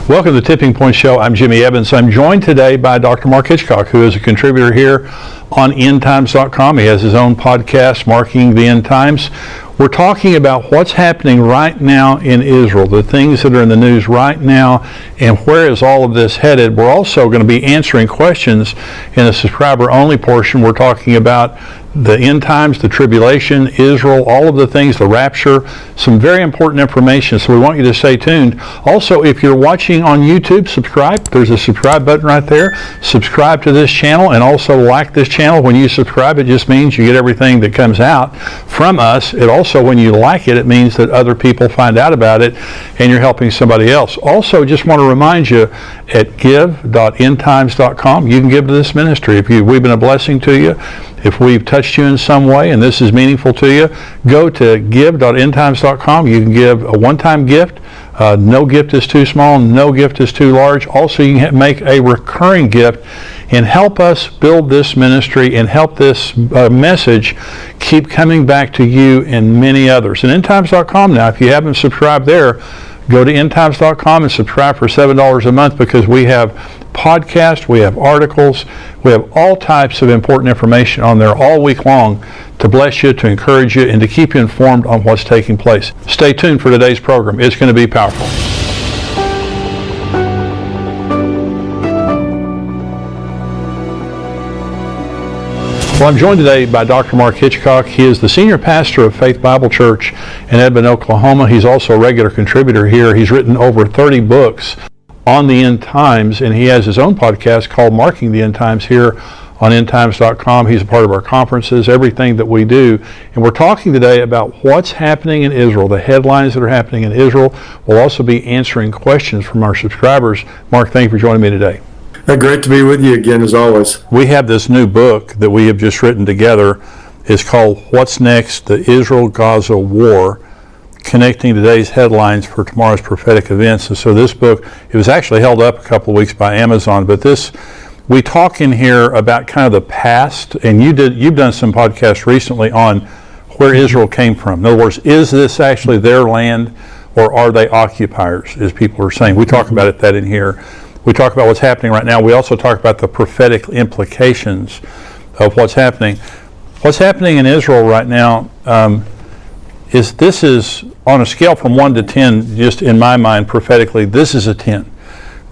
Welcome to the Tipping Point Show. I'm Jimmy Evans. I'm joined today by Dr. Mark Hitchcock, who is a contributor here on endtimes.com. He has his own podcast, Marking the End Times. We're talking about what's happening right now in Israel, the things that are in the news right now, and where is all of this headed. We're also going to be answering questions in the subscriber-only portion. We're talking about the end times, the tribulation, Israel, all of the things, the rapture, some very important information, so we want you to stay tuned. Also, if you're watching on YouTube, subscribe. There's a subscribe button right there. Subscribe to this channel and also like this channel. When you subscribe, it just means you get everything that comes out from us. It also, when you like it, it means that other people find out about it and you're helping somebody else. Also, just want to remind you, at give.endtimes.com, you can give to this ministry. If we've been a blessing to you, if we've touched you in some way and this is meaningful to you, go to give.endtimes.com. You can give a one-time gift. No gift is too small, no gift is too large. Also, you can make a recurring gift and help us build this ministry and help this message keep coming back to you and many others. And endtimes.com now, if you haven't subscribed there, go to endtimes.com and subscribe for $7 a month, because we have podcasts, we have articles, we have all types of important information on there all week long to bless you, to encourage you, and to keep you informed on what's taking place. Stay tuned for today's program. It's going to be powerful. Well, I'm joined today by Dr. Mark Hitchcock. He is the senior pastor of Faith Bible Church in Edmond, Oklahoma. He's also a regular contributor here. He's written over 30 books on the end times, and he has his own podcast called Marking the End Times here on endtimes.com. He's a part of our conferences, everything that we do. And we're talking today about what's happening in Israel, the headlines that are happening in Israel. We'll also be answering questions from our subscribers. Mark, thank you for joining me today. Great to be with you again, as always. We have this new book that we have just written together. It's called What's Next? The Israel-Gaza War, Connecting Today's Headlines for Tomorrow's Prophetic Events. And so this book, it was actually held up a couple of weeks by Amazon, but we talk in here about kind of the past, and you've done some podcasts recently on where Israel came from. In other words, is this actually their land, or are they occupiers, as people are saying? We talk about that in here. We talk about what's happening right now. We also talk about the prophetic implications of what's happening. What's happening in Israel right now is on a scale from 1 to 10, just in my mind prophetically, this is a 10.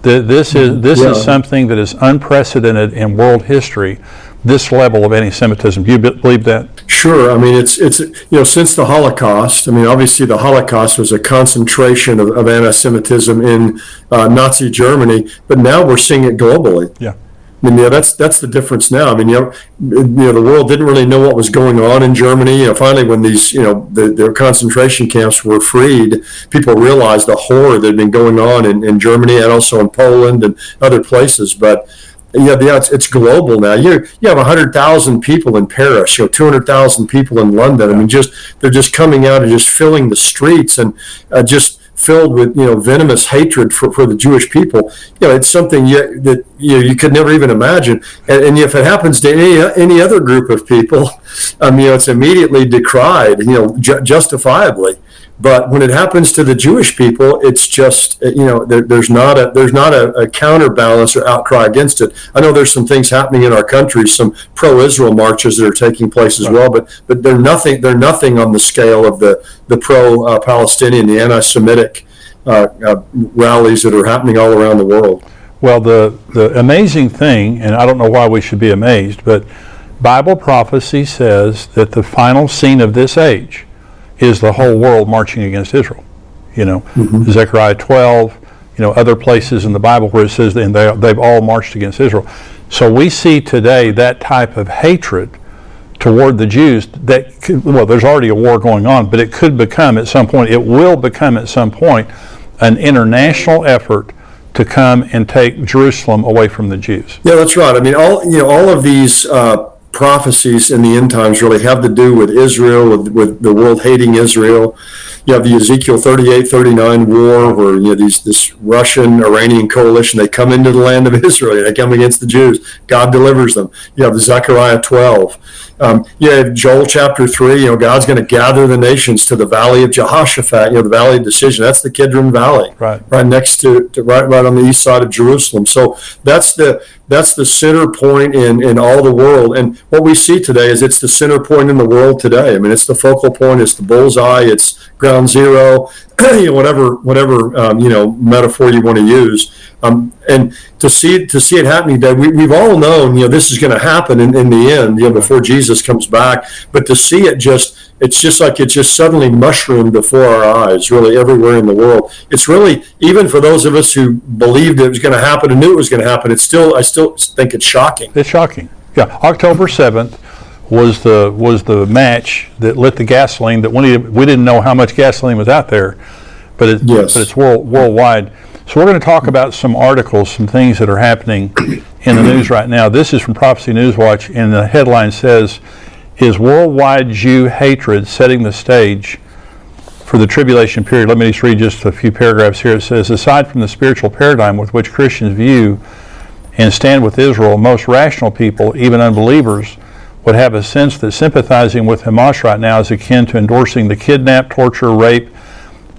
This is something that is unprecedented in world history, this level of anti-Semitism. Do you believe that? Sure. I mean, it's since the Holocaust, I mean, obviously the Holocaust was a concentration of anti-Semitism in Nazi Germany, but now we're seeing it globally. Yeah. I mean, that's the difference now. I mean, the world didn't really know what was going on in Germany. Finally, when these, the concentration camps were freed, people realized the horror that had been going on in Germany and also in Poland and other places. But it's global now. You have 100,000 people in Paris, 200,000 people in London. I mean, they're just coming out and just filling the streets and just filled with venomous hatred for the Jewish people. It's something that you could never even imagine. And if it happens to any other group of people, it's immediately decried, justifiably. But when it happens to the Jewish people, it's just there's not a counterbalance or outcry against it. I know there's some things happening in our country, some pro-Israel marches that are taking place as well, but they're nothing on the scale of the pro-Palestinian, the anti-Semitic rallies that are happening all around the world. Well, the amazing thing, and I don't know why we should be amazed, but Bible prophecy says that the final scene of this age is the whole world marching against Israel. Zechariah 12, other places in the Bible where it says that they've all marched against Israel. So we see today that type of hatred toward the Jews there's already a war going on, but it could become at some point, it will become at some point, an international effort to come and take Jerusalem away from the Jews. Yeah, that's right. I mean, all of these prophecies in the end times really have to do with Israel, with the world hating Israel. you have the Ezekiel 38-39 war where, you know, this Russian-Iranian coalition, they come into the land of Israel, they come against the Jews. God delivers them. You have the Zechariah 12. You have Joel chapter 3, you know, God's going to gather the nations to the valley of Jehoshaphat, you know, the valley of decision. That's the Kidron Valley, right next to right on the east side of Jerusalem. So that's the center point in all the world. And what we see today is it's the center point in the world today. I mean, it's the focal point, it's the bullseye, it's ground zero, you know, whatever you know, metaphor you want to use. And to see it happening today, we've all known, you know, this is going to happen in the end, you know, before Jesus comes back. But to see it it's just like it just suddenly mushroomed before our eyes, really everywhere in the world. It's really, even for those of us who believed it was going to happen and knew it was going to happen, I still think it's shocking. It's shocking. Yeah, October 7th was the match that lit the gasoline that we didn't know how much gasoline was out there, but it's worldwide. So we're going to talk about some articles, some things that are happening in the news right now. This is from Prophecy Newswatch, and the headline says, "Is worldwide Jew hatred setting the stage for the tribulation period?" Let me just read just a few paragraphs here. It says, "Aside from the spiritual paradigm with which Christians view and stand with Israel, most rational people, even unbelievers, would have a sense that sympathizing with Hamas right now is akin to endorsing the kidnap, torture, rape,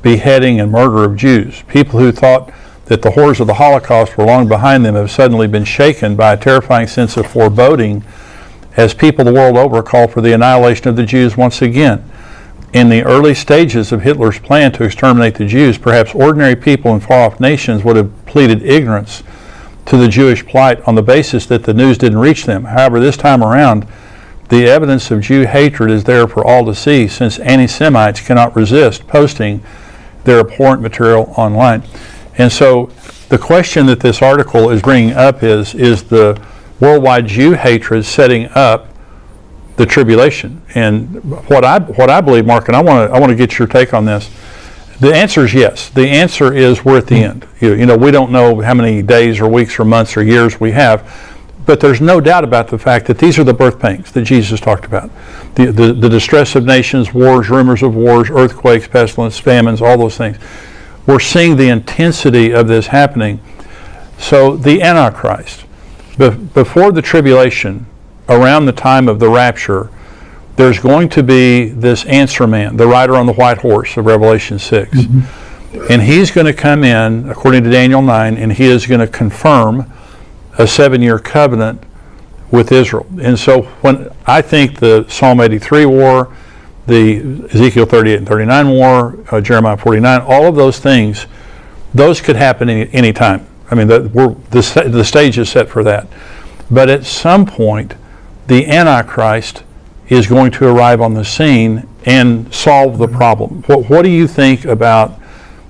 beheading, and murder of Jews. People who thought that the horrors of the Holocaust were long behind them have suddenly been shaken by a terrifying sense of foreboding as people the world over call for the annihilation of the Jews once again. In the early stages of Hitler's plan to exterminate the Jews, perhaps ordinary people in far-off nations would have pleaded ignorance to the Jewish plight on the basis that the news didn't reach them. However, this time around, the evidence of Jew hatred is there for all to see, since anti-Semites cannot resist posting their abhorrent material online." And so the question that this article is bringing up is the worldwide Jew hatred setting up the tribulation? And what I believe, Mark, and I want to get your take on this. The answer is yes. The answer is we're at the end. You know, we don't know how many days or weeks or months or years we have, but there's no doubt about the fact that these are the birth pains that Jesus talked about. The distress of nations, wars, rumors of wars, earthquakes, pestilence, famines, all those things. We're seeing the intensity of this happening. So the Antichrist, before the tribulation, around the time of the rapture, there's going to be this answer man, the rider on the white horse of Revelation 6. Mm-hmm. And he's going to come in, according to Daniel 9, and he is going to confirm a 7-year covenant with Israel. And so when I think the Psalm 83 war, the Ezekiel 38 and 39 war, Jeremiah 49, all of those things, those could happen any time. I mean, the stage is set for that. But at some point, the Antichrist is going to arrive on the scene and solve the problem. What do you think about,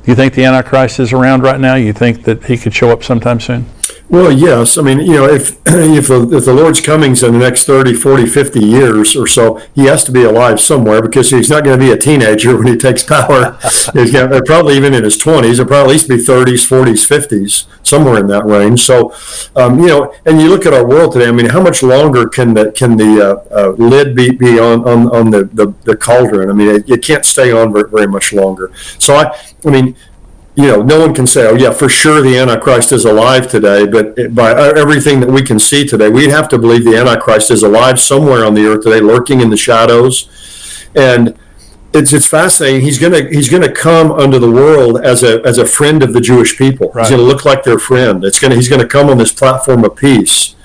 do you think the Antichrist is around right now? You think that he could show up sometime soon? Well, yes. I mean, you know, if the Lord's coming's in the next 30, 40, 50 years or so, he has to be alive somewhere, because he's not going to be a teenager when he takes power. He's probably even in his 20s. He'll probably at least be 30s, 40s, 50s, somewhere in that range. So, you know, and you look at our world today. I mean, how much longer can the lid be on the cauldron? I mean, it can't stay on very much longer. So I mean, you know, no one can say, oh, yeah, for sure the Antichrist is alive today, but by everything that we can see today, we'd have to believe the Antichrist is alive somewhere on the earth today, lurking in the shadows. And it's fascinating. He's gonna come unto the world as a friend of the Jewish people. Right. He's going to look like their friend. He's going to come on this platform of peace,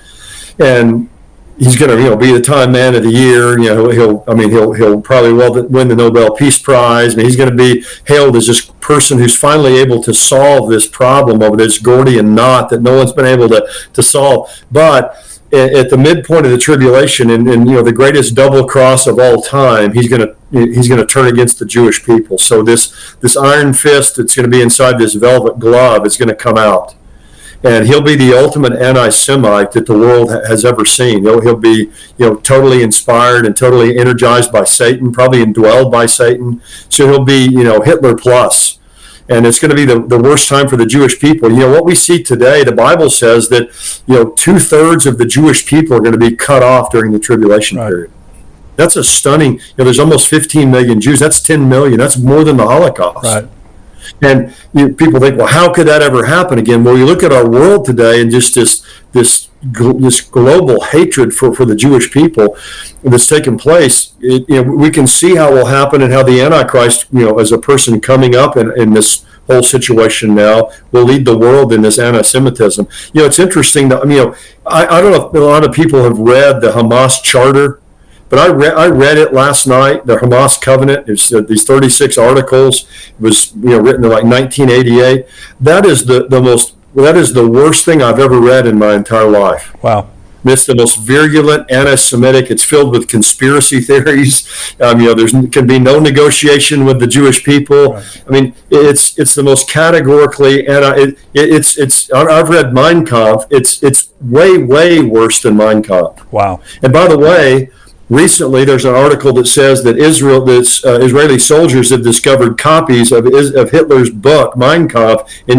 and he's going to, you know, be the Time Man of the Year. You know, he'll probably win the Nobel Peace Prize. I mean, he's going to be hailed as this person who's finally able to solve this problem of this Gordian knot that no one's been able to solve. But at the midpoint of the tribulation, and you know, the greatest double cross of all time, he's going to turn against the Jewish people. So this iron fist that's going to be inside this velvet glove is going to come out. And he'll be the ultimate anti-Semite that the world has ever seen. He'll be, you know, totally inspired and totally energized by Satan, probably indwelled by Satan. So he'll be, you know, Hitler plus. And it's going to be the worst time for the Jewish people. You know, what we see today, the Bible says that, you know, 2/3 of the Jewish people are going to be cut off during the tribulation period. That's a stunning, there's almost 15 million Jews. That's 10 million. That's more than the Holocaust. Right. And people think, well, how could that ever happen again? Well, you look at our world today and just this global hatred for the Jewish people that's taken place. We can see how it will happen, and how the Antichrist, as a person coming up in this whole situation now, will lead the world in this anti-Semitism. It's interesting that, I don't know if a lot of people have read the Hamas charter, but I read it last night, the Hamas covenant. It's these 36 articles. It was written in like 1988. That is the worst thing I've ever read in my entire life. Wow. It's the most virulent anti-Semitic. It's filled with conspiracy theories. There can be no negotiation with the Jewish people. Right. I mean, it's the most categorically I've read Mein Kampf. It's way worse than Mein Kampf. Wow. And by the way, recently there's an article that says that Israeli soldiers have discovered copies of Hitler's book Mein Kampf in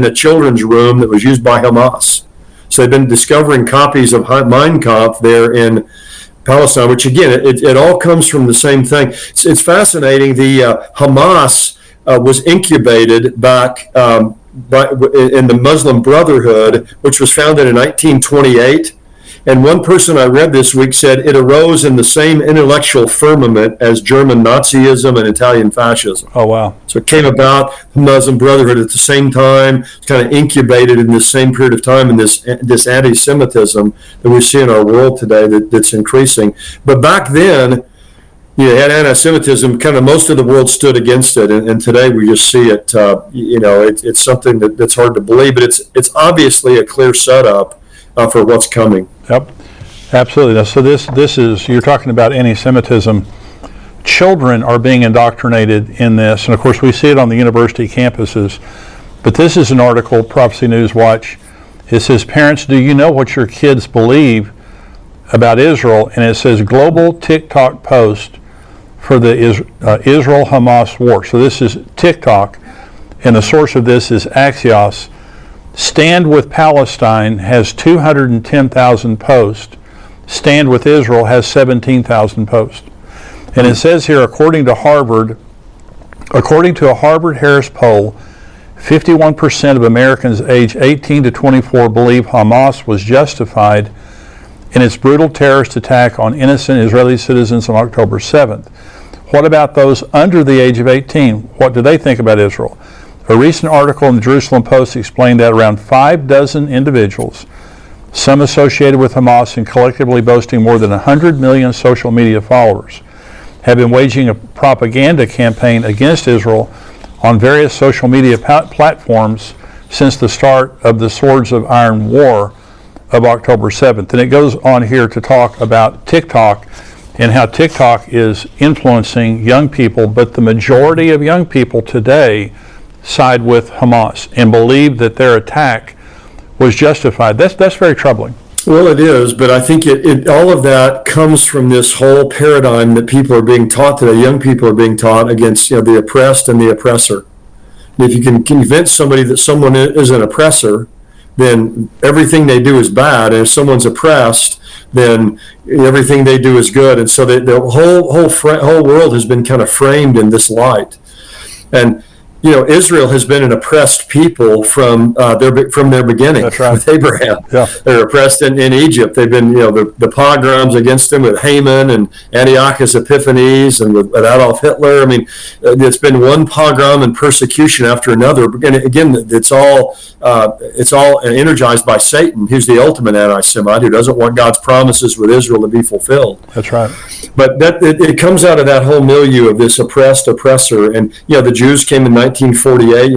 a children's room that was used by Hamas. So they've been discovering copies of Mein Kampf there in Palestine, which again, it all comes from the same thing. It's fascinating. The Hamas was incubated back in the Muslim Brotherhood, which was founded in 1928. And one person I read this week said it arose in the same intellectual firmament as German Nazism and Italian fascism. Oh, wow. So it came about, the Muslim Brotherhood, at the same time. It's kind of incubated in this same period of time, in this anti-Semitism that we see in our world today that's increasing. But back then, you had anti-Semitism, kind of most of the world stood against it. And today we just see it, it's something that's hard to believe, but it's obviously a clear setup for what's coming. Yep, absolutely. So this is, you're talking about anti-Semitism. Children are being indoctrinated in this, and of course we see it on the university campuses. But this is an article, Prophecy News Watch. It says, parents, do you know what your kids believe about Israel? And it says, global TikTok post for the Israel-Hamas war. So this is TikTok, and the source of this is Axios. Stand with Palestine has 210,000 posts. Stand with Israel has 17,000 posts. And it says here, according to a Harvard-Harris poll, 51% of Americans aged 18 to 24 believe Hamas was justified in its brutal terrorist attack on innocent Israeli citizens on October 7th. What about those under the age of 18? What do they think about Israel? A recent article in the Jerusalem Post explained that around 6 individuals, some associated with Hamas and collectively boasting more than 100 million social media followers, have been waging a propaganda campaign against Israel on various social media platforms since the start of the Swords of Iron War of October 7th. And it goes on here to talk about TikTok and how TikTok is influencing young people, but the majority of young people today side with Hamas and believe that their attack was justified. That's very troubling. Well, it is, but I think all of that comes from this whole paradigm that people are being taught today. Young people are being taught against the oppressed and the oppressor. And if you can convince somebody that someone is an oppressor, then everything they do is bad. And if someone's oppressed, then everything they do is good. And so the whole world has been kind of framed in this light. And Israel has been an oppressed people from their beginning. That's right. With Abraham. Yeah. They're oppressed in Egypt. They've been, the pogroms against them with Haman and Antiochus Epiphanes and with Adolf Hitler. I mean, it's been one pogrom and persecution after another. And again, it's all energized by Satan, who's the ultimate anti-Semite, who doesn't want God's promises with Israel to be fulfilled. That's right. But it comes out of that whole milieu of this oppressor. And the Jews came in 1948.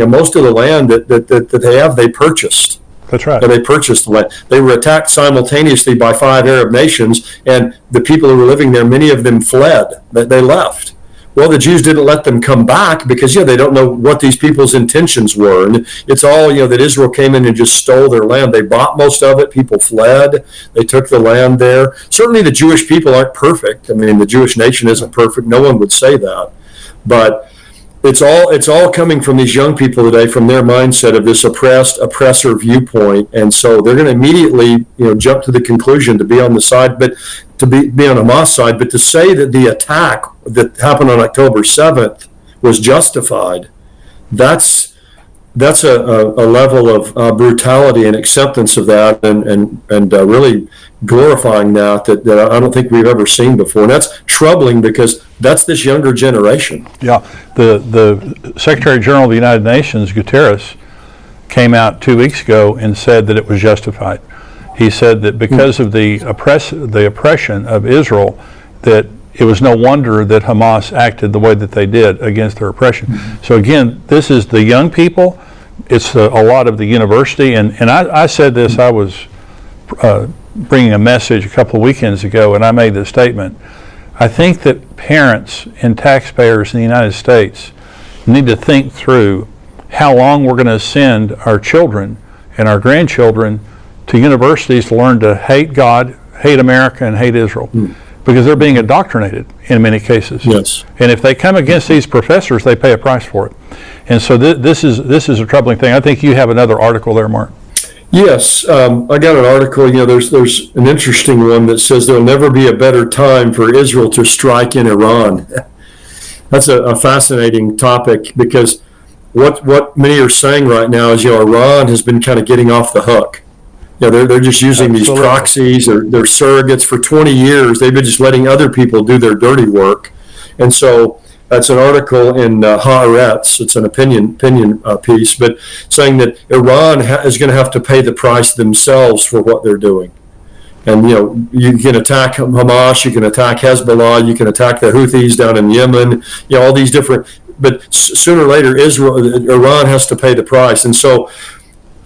Most of the land that they purchased. That's right. They purchased the land. They were attacked simultaneously by 5 Arab nations, and the people who were living there, many of them fled. They left. Well, the Jews didn't let them come back because they don't know what these people's intentions were, and it's all that Israel came in and just stole their land. They bought most of it. People fled. They took the land there. Certainly, the Jewish people aren't perfect. I mean, the Jewish nation isn't perfect. No one would say that, but it's all coming from these young people today, from their mindset of this oppressor viewpoint, and so they're going to immediately jump to the conclusion to be on the side. But to be on Hamas side, but to say that the attack that happened on October 7th was justified, that's a level of brutality and acceptance of that, and really glorifying that I don't think we've ever seen before. And that's troubling because that's this younger generation. Yeah, the Secretary General of the United Nations, Guterres, came out 2 weeks ago and said that it was justified. He said that because of the oppression of Israel, that it was no wonder that Hamas acted the way that they did against their oppression. Mm-hmm. So again, this is the young people. It's a lot of the university. And I said this, I was bringing a message a couple of weekends ago, and I made this statement. I think that parents and taxpayers in the United States need to think through how long we're going to send our children and our grandchildren to universities to learn to hate God, hate America, and hate Israel. Mm. Because they're being indoctrinated in many cases. Yes. And if they come against these professors, they pay a price for it. And so this is a troubling thing. I think you have another article there, Mark. Yes, I got an article. There's an interesting one that says there'll never be a better time for Israel to strike in Iran. That's a fascinating topic, because what many are saying right now is, Iran has been kind of getting off the hook. They're just using these proxies, or they're surrogates for 20 years. They've been just letting other people do their dirty work. And so that's an article in Haaretz. It's an opinion piece, but saying that Iran is going to have to pay the price themselves for what they're doing. And, you can attack Hamas, you can attack Hezbollah, you can attack the Houthis down in Yemen, all these different, but sooner or later, Iran has to pay the price. And so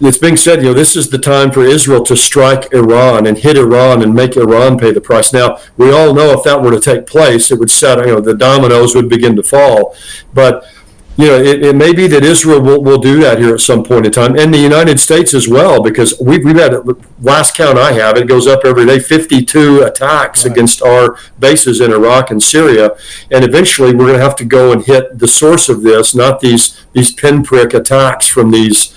it's being said, this is the time for Israel to strike Iran and hit Iran and make Iran pay the price. Now, we all know if that were to take place, it would set, the dominoes would begin to fall. But, it may be that Israel will do that here at some point in time, and the United States as well, because we've had, last count I have, it goes up every day, 52 attacks against our bases in Iraq and Syria. And eventually we're going to have to go and hit the source of this, not these pinprick attacks from these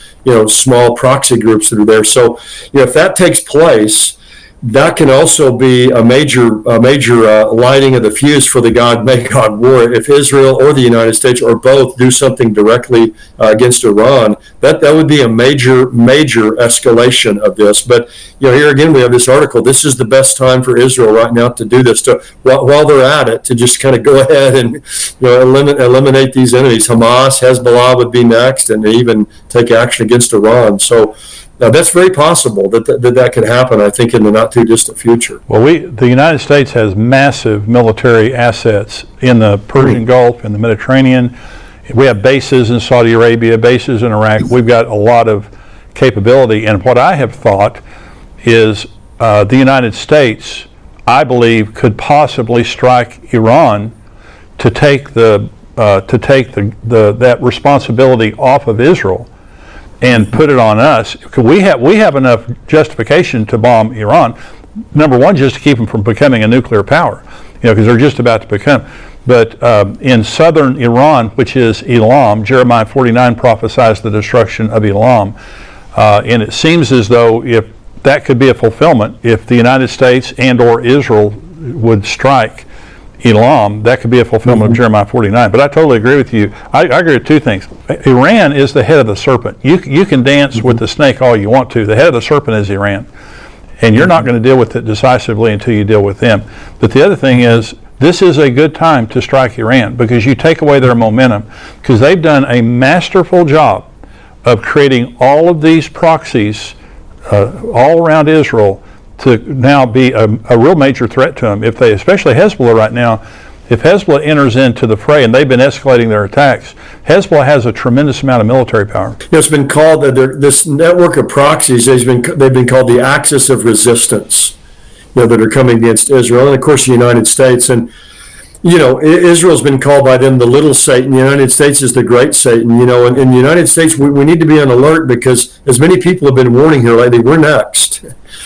small proxy groups that are there. So, if that takes place, that can also be a major lighting of the fuse for the make God war. If Israel or the United States or both do something directly against Iran, that would be a major escalation of this. But here again we have this article. This is the best time for Israel right now to do this, to while they're at it, to just kind of go ahead and eliminate these enemies. Hamas, Hezbollah would be next, and even take action against Iran. So. Now, that's very possible that could happen, I think, in the not too distant future. Well, the United States has massive military assets in the Persian Gulf, in the Mediterranean. We have bases in Saudi Arabia, bases in Iraq. We've got a lot of capability. And what I have thought is the United States, I believe, could possibly strike Iran to take that responsibility off of Israel and put it on us. We have enough justification to bomb Iran. Number one, just to keep them from becoming a nuclear power, because they're just about to become. But in southern Iran, which is Elam, Jeremiah 49 prophesies the destruction of Elam. And it seems as though if that could be a fulfillment, if the United States and or Israel would strike Elam, that could be a fulfillment of Jeremiah 49. But I totally agree with you. I agree with two things. Iran is the head of the serpent. You can dance with the snake all you want to. The head of the serpent is Iran. And you're not going to deal with it decisively until you deal with them. But the other thing is, this is a good time to strike Iran, because you take away their momentum, because they've done a masterful job of creating all of these proxies all around Israel to now be a real major threat to them. If they, especially Hezbollah right now, if Hezbollah enters into the fray, and they've been escalating their attacks, Hezbollah has a tremendous amount of military power. It's been called, this network of proxies, they've been called the axis of resistance, that are coming against Israel, and of course the United States. And Israel's been called by them the little Satan. The United States is the great Satan. And in the United States, we need to be on alert, because as many people have been warning here lately, we're next.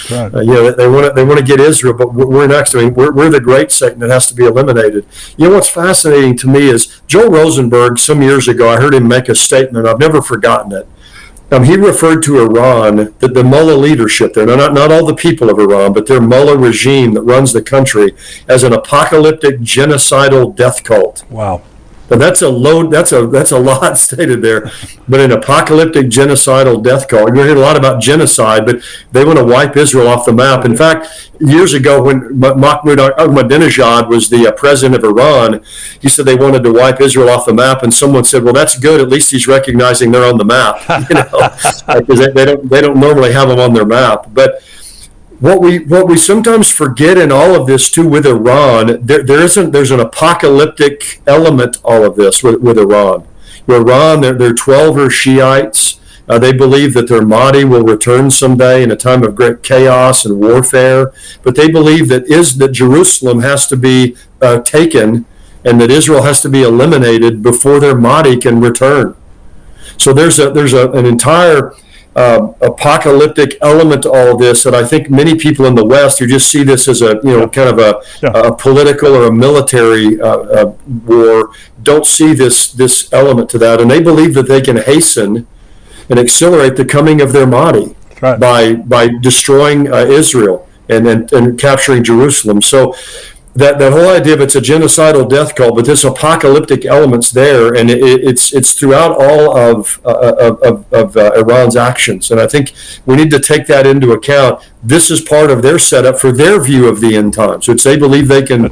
Right. They want to get Israel, but we're next. I mean, we're the great Satan that has to be eliminated. What's fascinating to me is Joel Rosenberg. Some years ago, I heard him make a statement. I've never forgotten it. He referred to Iran, the mullah leadership there, not all the people of Iran, but their mullah regime that runs the country, as an apocalyptic genocidal death cult. Wow. But that's a lot stated there. But an apocalyptic genocidal death cult. You're hearing a lot about genocide, but they want to wipe Israel off the map. In fact, years ago when Mahmoud Ahmadinejad was the president of Iran, he said they wanted to wipe Israel off the map, and someone said, "Well, that's good. At least he's recognizing they're on the map." Because they don't normally have them on their map. But what we sometimes forget in all of this too with Iran, there's an apocalyptic element all of this with Iran. Iran, they're 12 are Shiites. They believe that their Mahdi will return someday in a time of great chaos and warfare. But they believe that Jerusalem has to be taken, and that Israel has to be eliminated before their Mahdi can return. So there's an entire apocalyptic element to all of this that I think many people in the West who just see this as a kind of a political or a military war don't see this element to that, and they believe that they can hasten and accelerate the coming of their Mahdi by destroying Israel and capturing Jerusalem. So that whole idea of it's a genocidal death cult, but this apocalyptic element's there, and it's throughout all of Iran's actions. And I think we need to take that into account. This is part of their setup for their view of the end times, which they believe they can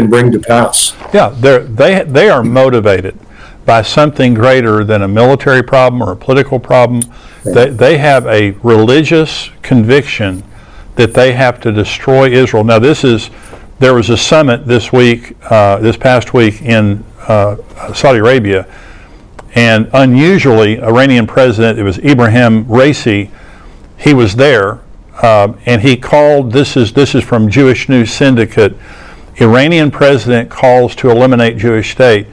bring to pass. Yeah, they are motivated by something greater than a military problem or a political problem. They have a religious conviction that they have to destroy Israel. Now, there was a summit this past week in Saudi Arabia, and unusually, Iranian president, it was Ibrahim Raisi, he was there, and he called, this is from Jewish News Syndicate, Iranian president calls to eliminate Jewish state.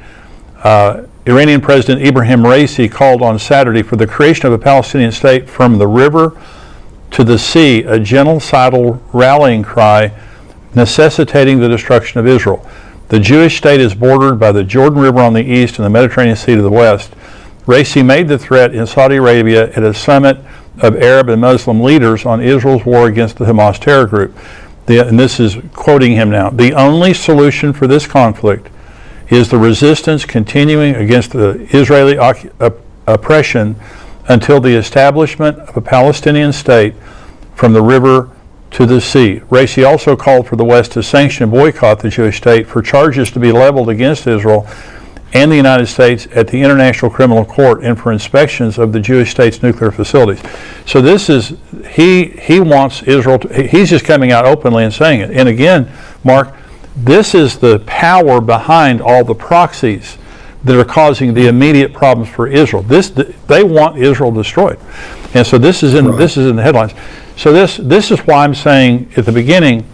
Iranian President Ibrahim Raisi called on Saturday for the creation of a Palestinian state from the river to the sea, a genocidal rallying cry necessitating the destruction of Israel. The Jewish state is bordered by the Jordan River on the east and the Mediterranean Sea to the west. Raisi made the threat in Saudi Arabia at a summit of Arab and Muslim leaders on Israel's war against the Hamas terror group. And this is quoting him now. The only solution for this conflict is the resistance continuing against the Israeli oppression until the establishment of a Palestinian state from the river to the sea. Raisi also called for the West to sanction and boycott the Jewish state, for charges to be leveled against Israel and the United States at the International Criminal Court, and for inspections of the Jewish state's nuclear facilities. So this is, he wants Israel to, he's just coming out openly and saying it. And again, Mark, this is the power behind all the proxies that are causing the immediate problems for Israel. They want Israel destroyed. And so this is in the headlines. So this is why I'm saying at the beginning,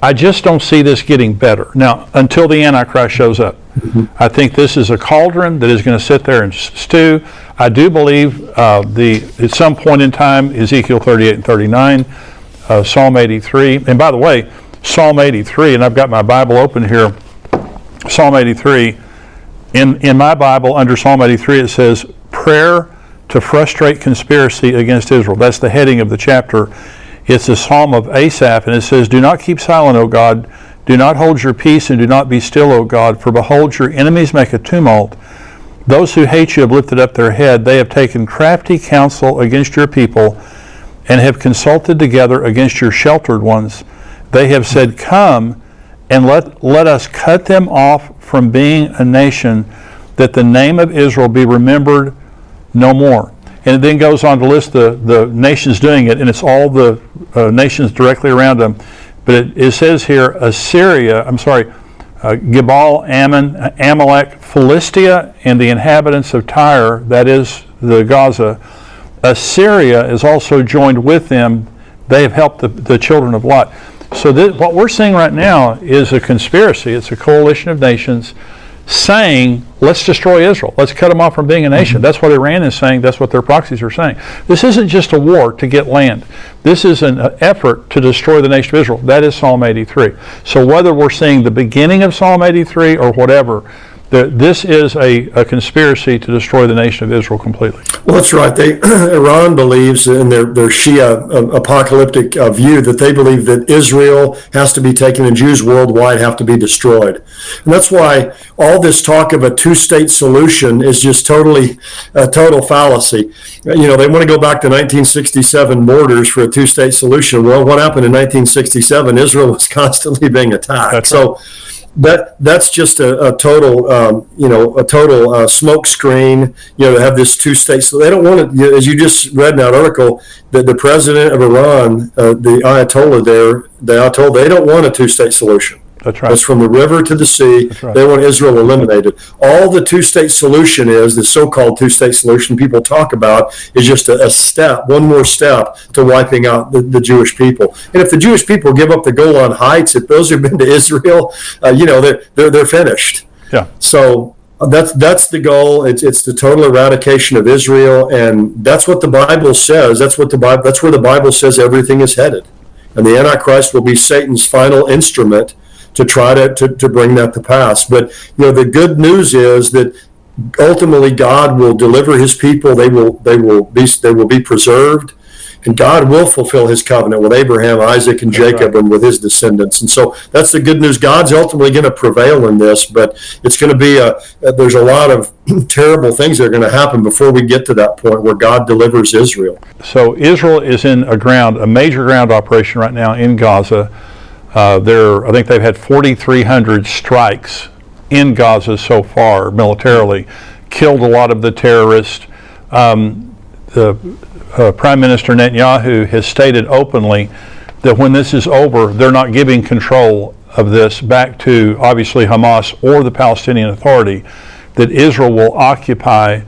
I just don't see this getting better. Now, until the Antichrist shows up. Mm-hmm. I think this is a cauldron that is going to sit there and stew. I do believe at some point in time, Ezekiel 38 and 39, Psalm 83. And by the way, Psalm 83, and I've got my Bible open here, Psalm 83. In my Bible, under Psalm 83, it says, prayer to frustrate conspiracy against Israel. That's the heading of the chapter. It's a psalm of Asaph, and it says, do not keep silent, O God. Do not hold your peace, and do not be still, O God. For behold, your enemies make a tumult. Those who hate you have lifted up their head. They have taken crafty counsel against your people, and have consulted together against your sheltered ones. They have said, come, and let us cut them off from being a nation, that the name of Israel be remembered no more. And it then goes on to list the nations doing it, and it's all the nations directly around them. But it says here, Gebal, Ammon, Amalek, Philistia, and the inhabitants of Tyre, that is the Gaza. Assyria is also joined with them. They have helped the children of Lot. So what we're seeing right now is a conspiracy. It's a coalition of nations saying, let's destroy Israel. Let's cut them off from being a nation. That's what Iran is saying. That's what their proxies are saying. This isn't just a war to get land. This is an effort to destroy the nation of Israel. That is Psalm 83. So whether we're seeing the beginning of Psalm 83 or whatever, This is a conspiracy to destroy the nation of Israel completely. Well, that's right. Iran believes in their Shia apocalyptic view that they believe that Israel has to be taken and Jews worldwide have to be destroyed. And that's why all this talk of a two-state solution is just totally a total fallacy. You know, they want to go back to 1967 borders for a two-state solution. Well, what happened in 1967? Israel was constantly being attacked. That's so. Right. That's just a total smoke screen. You know, to have this two states. So they don't want it. As you just read in that article, that the president of Iran, the Ayatollah there, they don't want a two-state solution. That's right. That's from the river to the sea. Right. They want Israel eliminated. All the two-state solution is, the so-called two-state solution people talk about, is just a step, one more step to wiping out the Jewish people. And if the Jewish people give up the Golan Heights, if those who've been to Israel, they're finished. Yeah. So that's the goal. It's the total eradication of Israel, and that's what the Bible says. That's where the Bible says everything is headed. And the Antichrist will be Satan's final instrument to try to bring that to pass. But the good news is that ultimately God will deliver his people. They will be preserved, and God will fulfill his covenant with Abraham, Isaac, and Jacob, and with his descendants. And so that's the good news. God's ultimately going to prevail in this, but it's going to be there's a lot of terrible things that are going to happen before we get to that point where God delivers Israel. So Israel is in a major ground operation right now in Gaza. I think they've had 4,300 strikes in Gaza so far militarily, killed a lot of the terrorists. The Prime Minister Netanyahu has stated openly that when this is over, they're not giving control of this back to obviously Hamas or the Palestinian Authority, that Israel will occupy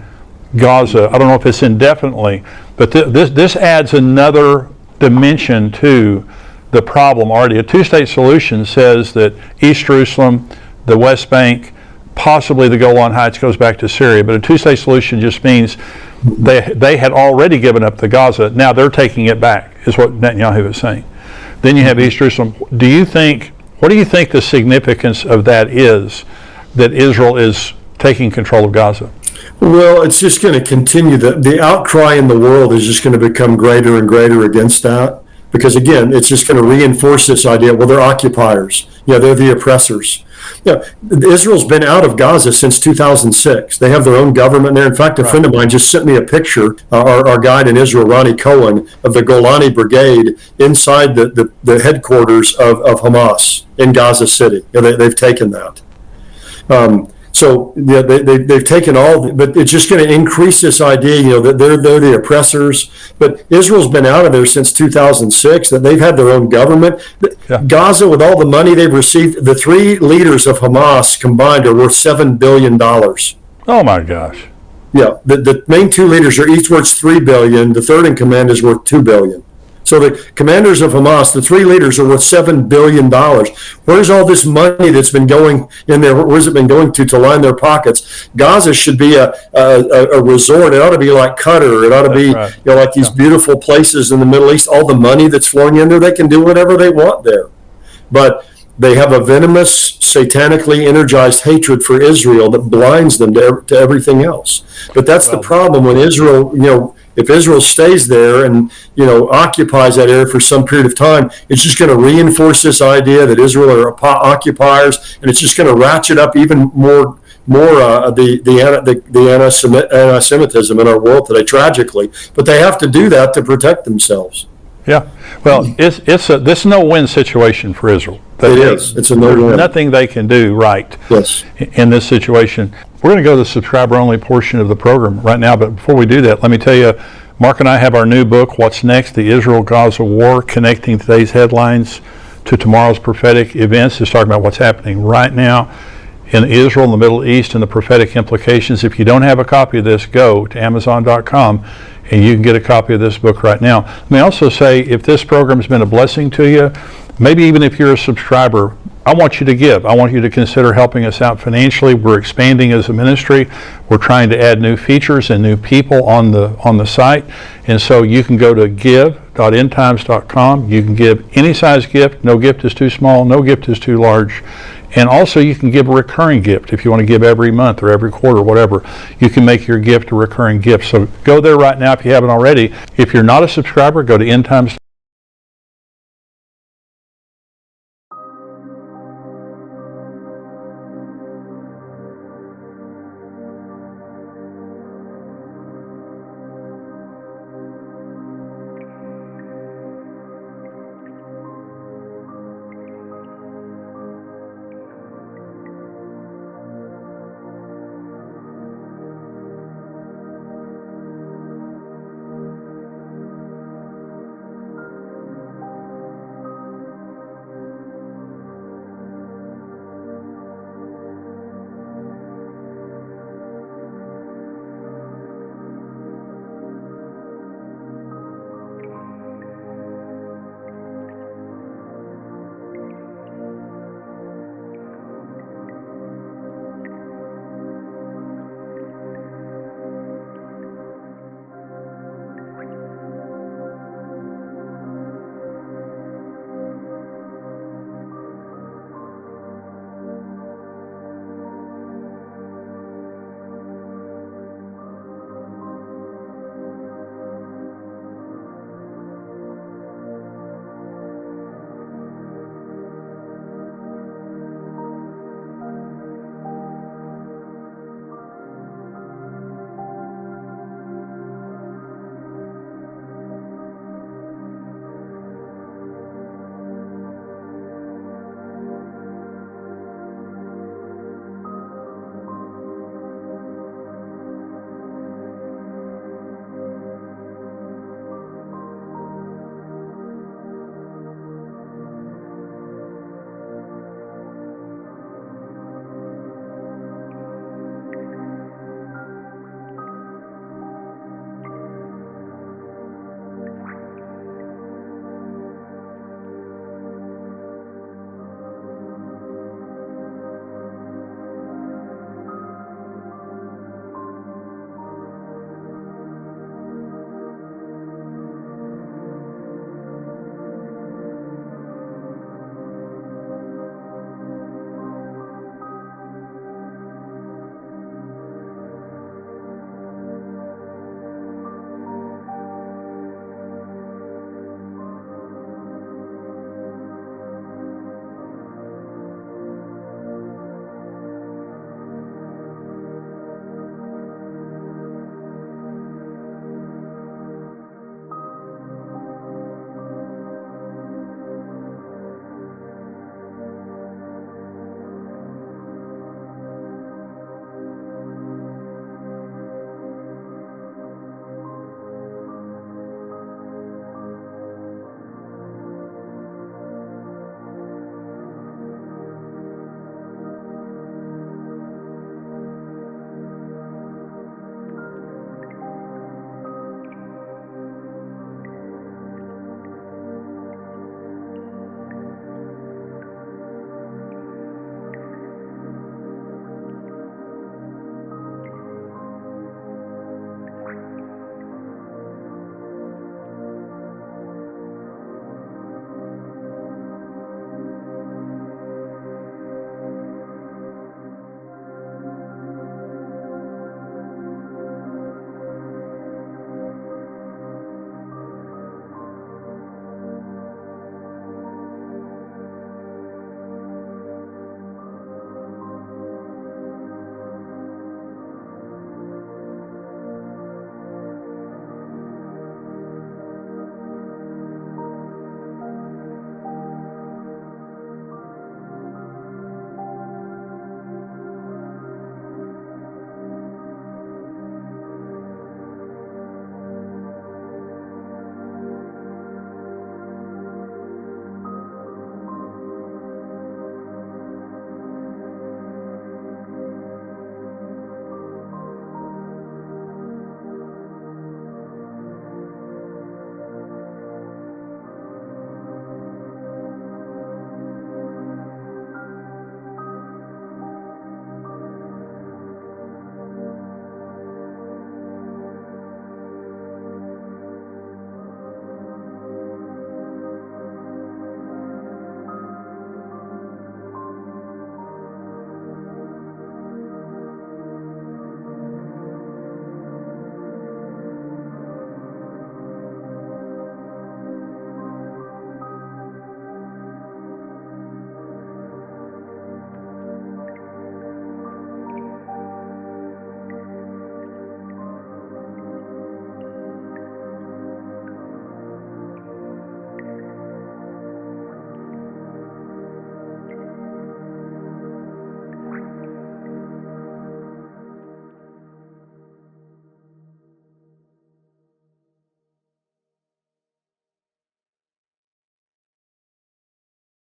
Gaza. I don't know if it's indefinitely, but this adds another dimension to the problem already. A two-state solution says that East Jerusalem, the West Bank, possibly the Golan Heights goes back to Syria, but a two-state solution just means they had already given up the Gaza. Now they're taking it back, is what Netanyahu is saying. Then you have East Jerusalem. What do you think the significance of that is, that Israel is taking control of Gaza? Well, it's just going to continue. The outcry in the world is just going to become greater and greater against that. Because again, it's just going to reinforce this idea. Well, they're occupiers. They're the oppressors. Israel's been out of Gaza since 2006. They have their own government there. In fact, a friend of mine just sent me a picture, our guide in Israel, Ronnie Cohen, of the Golani Brigade inside the headquarters of Hamas in Gaza City. They've taken that. So they've taken but it's just going to increase this idea, that they're the oppressors. But Israel's been out of there since 2006, that they've had their own government. Yeah. Gaza, with all the money they've received, the three leaders of Hamas combined are worth $7 billion. Oh my gosh. Yeah, the main two leaders are each worth $3 billion. The third in command is worth $2 billion. So the commanders of Hamas, the three leaders, are worth $7 billion. Where's all this money that's been going in there? Where's it been going to line their pockets? Gaza should be a resort. It ought to be like Qatar. It ought to be like these beautiful places in the Middle East. All the money that's flowing in there, they can do whatever they want there. But they have a venomous, satanically energized hatred for Israel that blinds them to everything else. But that's the problem when Israel, if Israel stays there and occupies that area for some period of time, it's just going to reinforce this idea that Israel are occupiers, and it's just going to ratchet up even more the anti-Semitism in our world today, tragically. But they have to do that to protect themselves. Yeah, well, this is a no-win situation for Israel. It is. It's a no-win. There's nothing they can do right in this situation. We're going to go to the subscriber-only portion of the program right now, but before we do that, let me tell you, Mark and I have our new book, What's Next? The Israel-Gaza War, connecting today's headlines to tomorrow's prophetic events. It's talking about what's happening right now in Israel, in the Middle East, and the prophetic implications. If you don't have a copy of this, go to Amazon.com and you can get a copy of this book right now. Let me also say, if this program has been a blessing to you, maybe even if you're a subscriber, I want you to give. I want you to consider helping us out financially. We're expanding as a ministry. We're trying to add new features and new people on the site. And so you can go to give.endtimes.com. You can give any size gift. No gift is too small. No gift is too large. And also you can give a recurring gift. If you want to give every month or every quarter, whatever, you can make your gift a recurring gift. So go there right now if you haven't already. If you're not a subscriber, go to endtimes.com